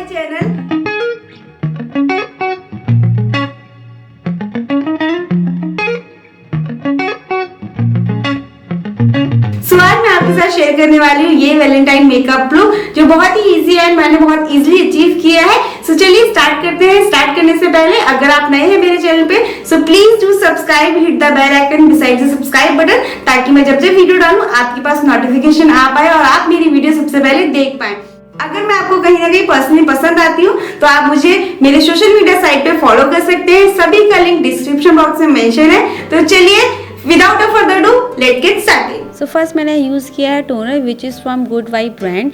Channel. आज मैं आपके साथ शेयर करने वाली हूँ ये वैलेंटाइन मेकअप लुक जो बहुत ही इजी है, मैंने बहुत इजीली अचीव किया है। सो चलिए स्टार्ट करते हैं। स्टार्ट करने से पहले अगर आप नए हैं मेरे चैनल पे so please do subscribe, hit the bell icon beside the subscribe button, ताकि मैं जब जब वीडियो डालूं आपके पास नोटिफिकेशन आ पाए और आप मेरी वीडियो सबसे पहले देख पाए। अगर मैं आपको कहीं ना कहीं पर्सनली पसंद आती हूँ तो आप मुझे मेरे सोशल मीडिया साइट पे फॉलो कर सकते हैं, सभी का लिंक डिस्क्रिप्शन बॉक्स में मेंशन है। तो चलिए without a further do let's get started. So first मैंने यूज़ किया है toner which is from good vibe brand.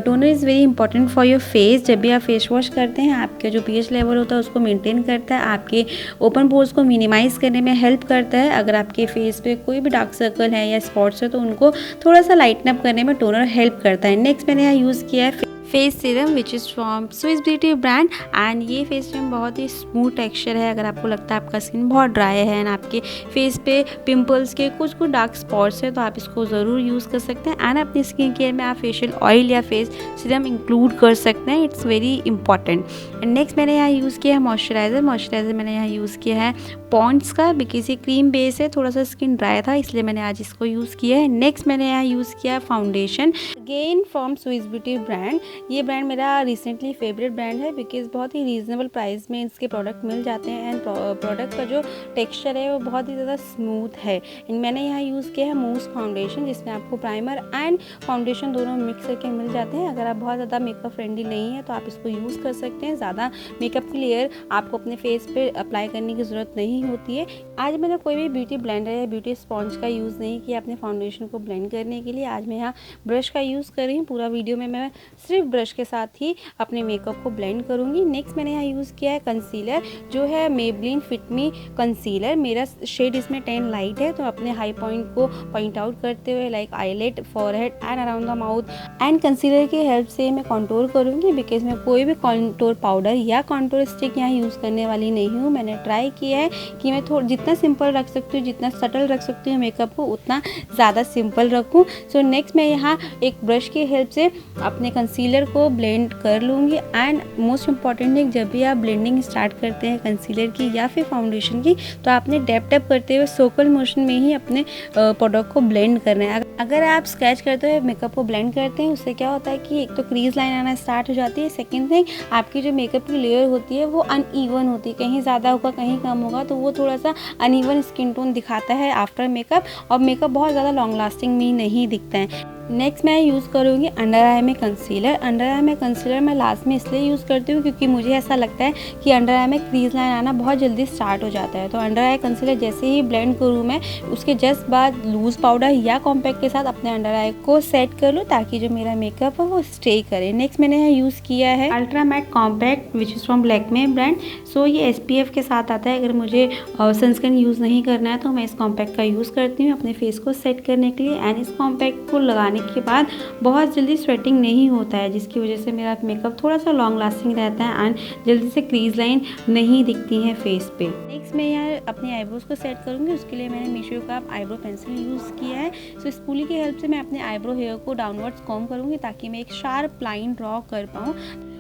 Toner is very important for your face. जब भी आप फेस वॉश करते हैं आपका जो pH लेवल होता है उसको मेंटेन करता है, आपके ओपन पोर्स को मिनिमाइज़ करने में हेल्प करता है। अगर आपके फेस पे कोई भी डार्क सर्कल है या स्पॉट्स है तो उनको थोड़ा सा लाइटन अप करने में टोनर हेल्प करता है। नेक्स्ट मैंने यहाँ यूज़ किया है face serum which is from Swiss beauty brand and ये फेस सीरम बहुत ही स्मूथ टेक्सचर है। अगर आपको लगता है आपका स्किन बहुत ड्राई है एंड आपके फेस पे पिंपल्स के कुछ डार्क स्पॉट्स है तो आप इसको ज़रूर यूज़ कर सकते हैं। एंड अपनी स्किन केयर में आप फेशियल ऑयल या फेस सीरम इंक्लूड कर सकते हैं, it's very important. And next मैंने यहाँ यूज़ किया है मॉइस्चराइज़र मैंने यहाँ यूज़ किया है पॉन्ड्स का, बिकॉज ये क्रीम बेस है, थोड़ा सा स्किन ड्राई था इसलिए मैंने आज इसको यूज़ किया है। नेक्स्ट मैंने यहाँ यूज़ किया है foundation again from Swiss beauty brand. ये ब्रांड मेरा रिसेंटली फेवरेट ब्रांड है बिकॉज बहुत ही रीजनेबल प्राइस में इसके प्रोडक्ट मिल जाते हैं एंड प्रोडक्ट का जो टेक्सचर है वो बहुत ही ज़्यादा स्मूथ है। एंड मैंने यहाँ यूज़ किया है मूस फाउंडेशन जिसमें आपको प्राइमर एंड फाउंडेशन दोनों मिक्स करके मिल जाते हैं। अगर आप बहुत ज़्यादा मेकअप फ्रेंडली नहीं है तो आप इसको यूज़ कर सकते हैं। ज़्यादा मेकअप की लेयर आपको अपने फेस पे अप्लाई करने की ज़रूरत नहीं होती है। आज मैंने कोई भी ब्यूटी ब्लेंडर या ब्यूटी स्पॉन्ज का यूज़ नहीं किया अपने फाउंडेशन को ब्लेंड करने के लिए। आज मैं यहाँ ब्रश का यूज़ कर रही हूँ। पूरा वीडियो में मैं सिर्फ ब्रश के साथ ही अपने मेकअप को ब्लेंड करूँगी। नेक्स्ट मैंने यहाँ यूज़ किया है कंसीलर जो है Maybelline फिट मी कंसीलर। मेरा शेड इसमें 10 लाइट है तो अपने हाई पॉइंट को पॉइंट आउट करते हुए like eyelet, forehead and around the mouth and concealer की हेल्प से मैं कॉन्टोर करूँगी बिकॉज मैं कोई भी कॉन्टोर पाउडर या कॉन्टोर स्टिक यहाँ यूज़ करने वाली नहीं हूँ। मैंने ट्राई किया है कि मैं जितना सिंपल रख सकती हूँ, जितना सटल रख सकती हूँ मेकअप को उतना ज़्यादा सिंपल रखूँ। सो नेक्स्ट मैं यहाँ एक ब्रश की हेल्प से अपने कंसीलर को ब्लेंड कर लूँगी। एंड मोस्ट इम्पॉर्टेंट है जब भी आप ब्लेंडिंग स्टार्ट करते हैं कंसीलर की या फिर फाउंडेशन की तो आपने डैप टैप करते हुए सर्कल मोशन में ही अपने प्रोडक्ट को ब्लेंड करना है। अगर आप स्क्रैच करते हुए मेकअप को ब्लेंड करते हैं उससे क्या होता है कि एक तो क्रीज लाइन आना स्टार्ट हो जाती है, सेकेंड थिंग आपकी जो मेकअप की लेयर होती है वो अनइवन होती है, कहीं ज़्यादा होगा कहीं कम होगा तो वो थोड़ा सा अनइवन स्किन टोन दिखाता है आफ्टर मेकअप और मेकअप बहुत ज़्यादा लॉन्ग लास्टिंग भी नहीं दिखता है। नेक्स्ट मैं यूज़ करूँगी अंडर आई में कंसीलर। अंडर आई में कंसीलर मैं लास्ट में इसलिए यूज़ करती हूँ क्योंकि मुझे ऐसा लगता है कि अंडर आई में क्रीज लाइन आना बहुत जल्दी स्टार्ट हो जाता है। तो अंडर आई कंसीलर जैसे ही ब्लेंड करूँ मैं उसके जस्ट बाद लूज़ पाउडर या कॉम्पैक्ट के साथ अपने अंडर आई को सेट कर लूँ ताकि जो मेरा मेकअप है वो स्टे करे। नेक्स्ट मैंने यहाँ यूज़ किया है ultra matte compact which is from Lakme brand. So ये SPF के साथ आता है। अगर मुझे सनस्क्रीन यूज़ नहीं करना है तो मैं इस कॉम्पैक्ट का यूज़ करती हूँ अपने फेस को सेट करने के लिए। एंड इस कॉम्पैक्ट को लगाने के बाद बहुत जल्दी स्वेटिंग नहीं होता है जिसकी वजह से मेरा मेकअप थोड़ा सा लॉन्ग लास्टिंग रहता है एंड जल्दी से क्रीज लाइन नहीं दिखती है फेस पे। नेक्स्ट मैं यहाँ अपने आईब्रोज को सेट करूँगी। उसके लिए मैंने मीशो का आईब्रो पेंसिल यूज़ किया है। सो स्पूली की हेल्प से मैं अपने आईब्रो हेयर को डाउनवर्ड्स कॉम करूँगी ताकि मैं एक शार्प लाइन ड्रॉ कर पाऊँ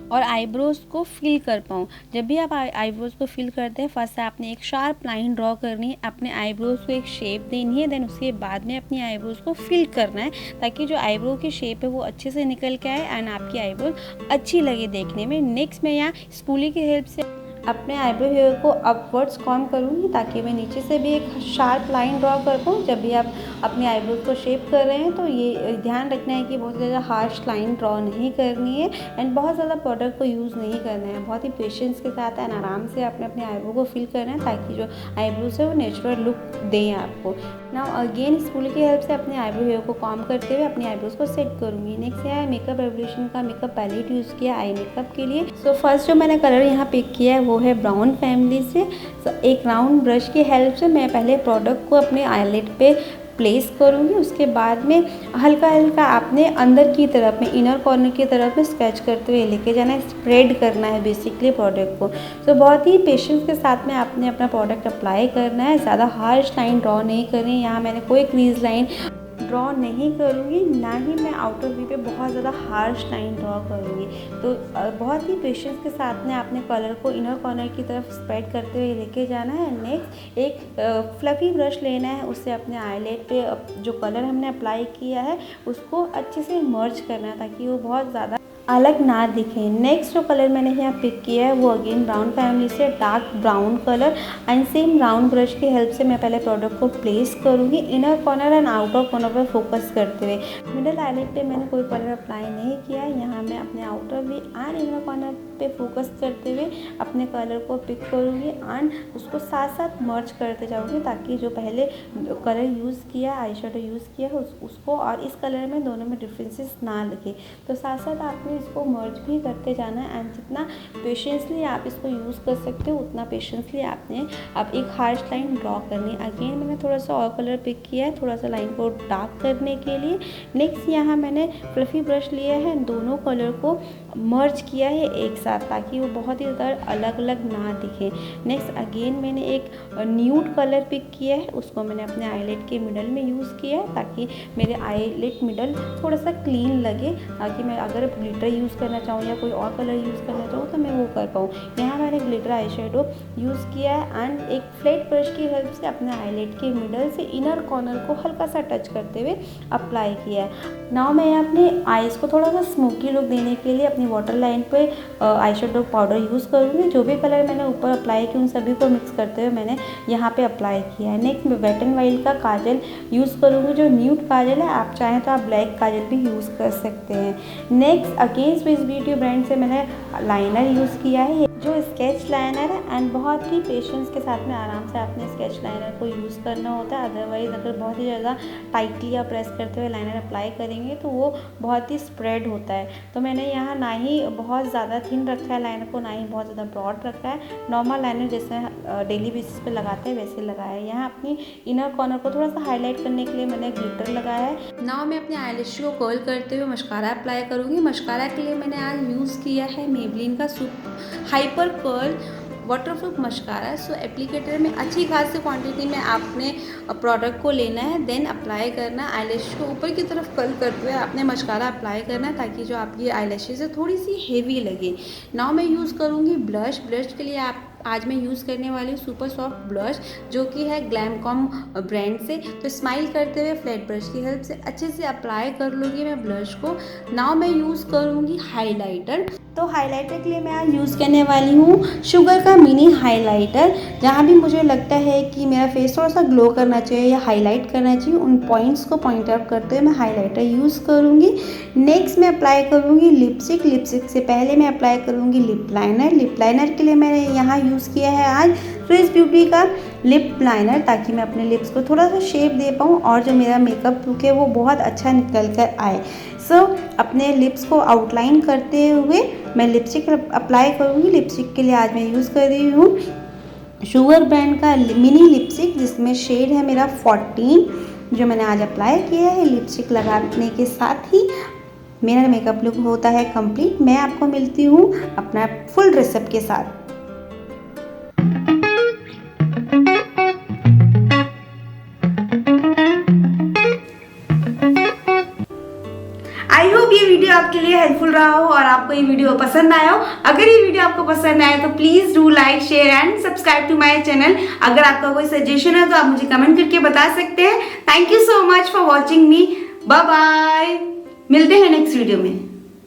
और आईब्रोज को फिल कर पाऊँ। जब भी आप आईब्रोज को फिल करते हैं फर्स्ट आपने एक शार्प लाइन ड्रॉ करनी है, अपने आईब्रोज को एक शेप देनी है, देन उसके बाद में अपनी आईब्रोज को फिल करना है ताकि जो आईब्रो की शेप है वो अच्छे से निकल के आए एंड आपकी आईब्रोज अच्छी लगे देखने में। नेक्स्ट मैं यहाँ स्पूली की हेल्प से अपने आईब्रो हेयर को अपवर्ड्स कॉम करूँगी ताकि मैं नीचे से भी एक शार्प लाइन ड्रॉ कर पाऊँ। जब भी आप अपने आईब्रोज को शेप कर रहे हैं तो ये ध्यान रखना है कि बहुत ज़्यादा हार्श लाइन ड्रॉ नहीं करनी है एंड बहुत ज़्यादा प्रोडक्ट को यूज़ नहीं करना है। बहुत ही पेशेंस के साथ एंड आराम से अपने आईब्रो को फिल करना है ताकि जो आईब्रोज है वो नेचुरल लुक दें आपको। नाउ अगेन स्पूल की हेल्प से अपने आईब्रो हेयर को कॉम करते हुए अपने आईब्रोज को सेट करूँगी। नेक्स्ट यहाँ मेकअप रेवोल्यूशन का मेकअप पैलेट यूज़ किया आई मेकअप के लिए। सो फर्स्ट जो मैंने कलर यहाँ पिक किया है वो है ब्राउन फैमिली से। एक राउंड ब्रश की हेल्प से मैं पहले प्रोडक्ट को अपने आईलेट पे प्लेस करूँगी। उसके बाद में हल्का हल्का आपने अंदर की तरफ में इनर कॉर्नर की तरफ में स्क्रैच करते हुए लेके जाना है, स्प्रेड करना है बेसिकली प्रोडक्ट को। तो बहुत ही पेशेंस के साथ में आपने अपना प्रोडक्ट अप्लाई करना है, ज़्यादा हार्श लाइन ड्रॉ नहीं करनी है। यहाँ मैंने कोई क्रीज लाइन ड्रॉ नहीं करूँगी, ना ही मैं आउटर वी पे बहुत ज़्यादा हार्श लाइन ड्रॉ करूँगी। तो बहुत ही पेशेंस के साथ में आपने कलर को इनर कॉर्नर की तरफ स्प्रेड करते हुए लेके जाना है। नेक्स्ट एक फ्लफ़ी ब्रश लेना है, उससे अपने आईलेट पे जो कलर हमने अप्लाई किया है उसको अच्छे से मर्ज करना है ताकि वो बहुत ज़्यादा अलग ना दिखे। नेक्स्ट जो कलर मैंने यहाँ पिक किया है वो अगेन ब्राउन फैमिली से dark brown colour, and same brown brush की हेल्प से मैं पहले प्रोडक्ट को प्लेस करूँगी inner corner and outer corner पर फोकस करते हुए। मिडल आईलेट पे मैंने कोई कलर अप्लाई नहीं किया है, यहाँ मैं अपने outer we and inner corner पे फोकस करते हुए अपने कलर को पिक करूँगी एंड उसको साथ साथ मर्ज करते जाऊँगी ताकि जो पहले कलर यूज़ किया आई शेडो यूज़ किया है उसको और इस कलर में दोनों में डिफरेंसेस ना लगे। तो साथ साथ आपने इसको मर्ज भी करते जाना है एंड जितना पेशेंसली आप इसको यूज़ कर सकते हो उतना पेशेंसली आपने अब एक हार्श लाइन ड्रॉ करनी है। अगेन मैंने थोड़ा सा और कलर पिक किया है थोड़ा सा लाइन को डार्क करने के लिए। नेक्स्ट यहाँ मैंने फ्लफ़ी ब्रश लिया है, दोनों कलर को मर्ज किया है एक साथ ताकि वो बहुत ही ज़्यादा अलग अलग ना दिखे। नेक्स्ट अगेन मैंने एक न्यूड कलर पिक किया है, उसको मैंने अपने आईलेट के मिडल में यूज़ किया है ताकि मेरे आईलेट मिडल थोड़ा सा क्लीन लगे, ताकि मैं अगर ग्लिटर यूज़ करना चाहूँ या कोई और कलर यूज़ करना चाहूँ तो मैं वो कर पाऊँ। यहाँ मैंने ग्लिटर आई शेडो यूज़ किया है एंड एक फ्लैट ब्रश की हेल्प से अपने आईलेट के मिडल से इनर कॉर्नर को हल्का सा टच करते हुए अप्लाई किया है। नाउ मैं अपने आईज़ को थोड़ा सा स्मोकी लुक देने के लिए अपनी वाटर लाइन पे आई शेडो पाउडर यूज़ करूँगी। जो भी कलर मैंने ऊपर अप्लाई किया उन सभी को मिक्स करते हुए मैंने यहाँ पे अप्लाई किया है। नेक्स्ट मैं वेट एंड वाइल्ड का काजल यूज़ करूँगी, जो न्यूड काजल है, आप चाहें तो आप ब्लैक काजल भी यूज़ कर सकते हैं। Next again Swiss beauty brand से मैंने लाइनर यूज़ किया है, जो स्केच लाइनर है एंड बहुत ही पेशेंस के साथ में आराम से आपने स्केच लाइनर को यूज़ करना होता है। अदरवाइज़ अगर बहुत ही ज़्यादा टाइटली या प्रेस करते हुए लाइनर अप्लाई करेंगे तो वो बहुत ही स्प्रेड होता है। तो मैंने यहाँ ना ही बहुत ज़्यादा थिन रखा है लाइनर को, ना ही बहुत ज़्यादा ब्रॉड रखा है, नॉर्मल लाइनर जैसे डेली बेसिस पे लगाते हैं वैसे लगाया है। यहाँ अपनी इनर कॉर्नर को थोड़ा सा हाईलाइट करने के लिए मैंने ग्लिटर लगाया है। नाउ मैं अपने आईलैश को कर्ल करते हुए मस्कारा अप्लाई करूँगी। मस्कारा के लिए मैंने आज यूज़ किया है मेबलिन का हाइपर कर्ल वाटरप्रूफ मस्कारा। सो एप्लीकेटर में अच्छी खासी क्वांटिटी में आपने प्रोडक्ट को लेना है, देन अप्लाई करना है। आईलैश को ऊपर की तरफ कर्ल करते हुए आपने मस्कारा अप्लाई करना है ताकि जो आपकी आईलैशेज़ है थोड़ी सी हेवी लगे। नाउ मैं यूज़ करूँगी ब्लश। ब्लश के लिए आप आज मैं यूज़ करने वाली हूँ सुपर सॉफ्ट ब्लश, जो कि है ग्लैमकॉम ब्रांड से। तो स्माइल करते हुए फ्लैट ब्रश की हेल्प से अच्छे से अप्लाई कर लूँगी मैं ब्लश को। नाउ मैं यूज़ करूँगी हाइलाइटर। तो हाइलाइटर के लिए मैं आज यूज़ करने वाली हूँ शुगर का मिनी हाइलाइटर। जहाँ भी मुझे लगता है कि मेरा फेस थोड़ा सा ग्लो करना चाहिए या हाईलाइट करना चाहिए, उन पॉइंट्स को पॉइंट आउट करते हुए मैं हाइलाइटर यूज़ करूँगी। नेक्स्ट मैं अप्लाई करूँगी लिपस्टिक। लिपस्टिक से पहले मैं अप्लाई करूँगी लिप लाइनर। लिप लाइनर के लिए मैंने यहाँ यूज़ किया है आज स्विस ब्यूटी का लिप लाइनर, ताकि मैं अपने लिप्स को थोड़ा सा शेप दे पाऊँ और जो मेरा मेकअप लुक है वो बहुत अच्छा निकल कर आए। सो अपने लिप्स को आउटलाइन करते हुए मैं लिपस्टिक अप्लाई करूँगी। लिपस्टिक के लिए आज मैं यूज़ कर रही हूँ शुगर ब्रांड का मिनी लिपस्टिक, जिसमें शेड है मेरा 14, जो मैंने आज अप्लाई किया है। लिपस्टिक लगाने के साथ ही मेरा मेकअप लुक होता है कंप्लीट। मैं आपको मिलती हूँ अपना फुल ड्रेसअप के साथ। आई होप ये वीडियो आपके लिए हेल्पफुल रहा हो और आपको ये वीडियो पसंद आया हो। अगर ये वीडियो आपको पसंद आए तो please do like, share and subscribe to my channel. अगर आपका कोई सजेशन है तो आप मुझे कमेंट करके बता सकते हैं। Thank you so much for watching me. Bye bye, मिलते हैं नेक्स्ट वीडियो में।